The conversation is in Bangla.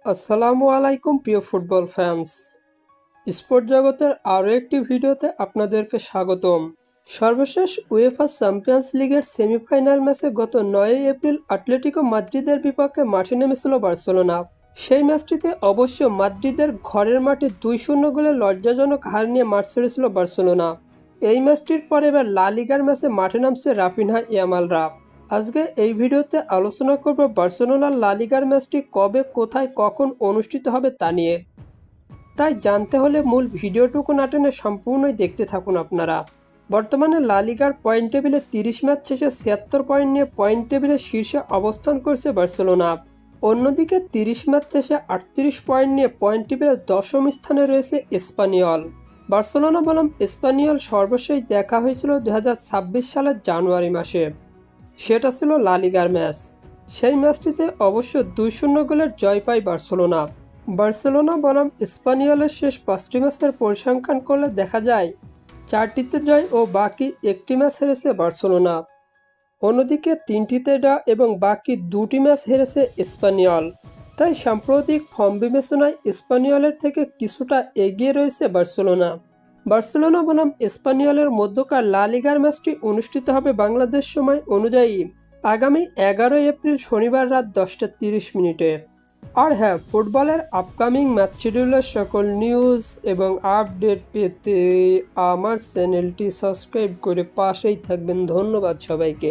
আসসালামু আলাইকুম প্রিয় ফুটবল ফ্যান্স। স্পোর্ট জগতের আরও একটি ভিডিওতে আপনাদেরকে স্বাগতম। সর্বশেষ উয়েফা চ্যাম্পিয়ন্স লিগের সেমিফাইনাল ম্যাচে গত ৯ এপ্রিল আটলেটিকো মাদ্রিদের বিপক্ষে মাঠে নেমেছিল বার্সেলোনা। সেই ম্যাচটিতে অবশ্য মাদ্রিদের ঘরের মাঠে ২-০ গোলে লজ্জাজনক হার নিয়ে মাঠ ছেড়েছিল বার্সেলোনা। এই ম্যাচটির পর এবার লা লিগার ম্যাচে মাঠে নামছে রাফিনহা ইয়ামালরা। আজকে এই ভিডিওতে আলোচনা করব বার্সেলোনার লা লিগার ম্যাচটি কবে, কোথায়, কখন অনুষ্ঠিত হবে তা নিয়ে। তাই জানতে হলে মূল ভিডিওটুকু না টেনে সম্পূর্ণই দেখতে থাকুন আপনারা। বর্তমানে লা লিগার পয়েন্ট টেবিলে ৩০ ম্যাচ শেষে ৭৬ পয়েন্ট নিয়ে পয়েন্ট টেবিলের শীর্ষে অবস্থান করছে বার্সেলোনা। অন্যদিকে ৩০ ম্যাচ শেষে ৩৮ পয়েন্ট নিয়ে পয়েন্ট টেবিলের ১০ম স্থানে রয়েছে এসপানিয়ল। বার্সেলোনা বনাম এসপানিয়ল সর্বশেষ দেখা হয়েছিল ২০২৬ সালের জানুয়ারি মাসে। সেটা ছিল লা লিগার ম্যাচ। সেই ম্যাচটিতে অবশ্য ২-০ গোলের জয় পায় বার্সেলোনা। বার্সেলোনা বনাম স্পানিয়লের শেষ ৫টি ম্যাচের পরিসংখ্যান করলে দেখা যায় ৪টিতে জয় ও বাকি একটি ম্যাচ হেরেছে বার্সেলোনা। অন্যদিকে ৩টিতে ড্র এবং বাকি ২টি ম্যাচ হেরেছে স্পানিয়ল। তাই সাম্প্রতিক ফর্ম বিবেচনায় স্পানিয়লের থেকে কিছুটা এগিয়ে রয়েছে বার্সেলোনা। বার্সেলোনা বনাম স্পানিয়লের মধ্যকার লা লিগার ম্যাচটি অনুষ্ঠিত হবে বাংলাদেশ সময় অনুযায়ী আগামী ১১ এপ্রিল শনিবার রাত ১০টা ৩০ মিনিটে। আর হ্যাঁ, ফুটবলের আপকামিং ম্যাচ শিডিউলের সকল নিউজ এবং আপডেট পেতে আমার চ্যানেলটি সাবস্ক্রাইব করে পাশেই থাকবেন। ধন্যবাদ সবাইকে।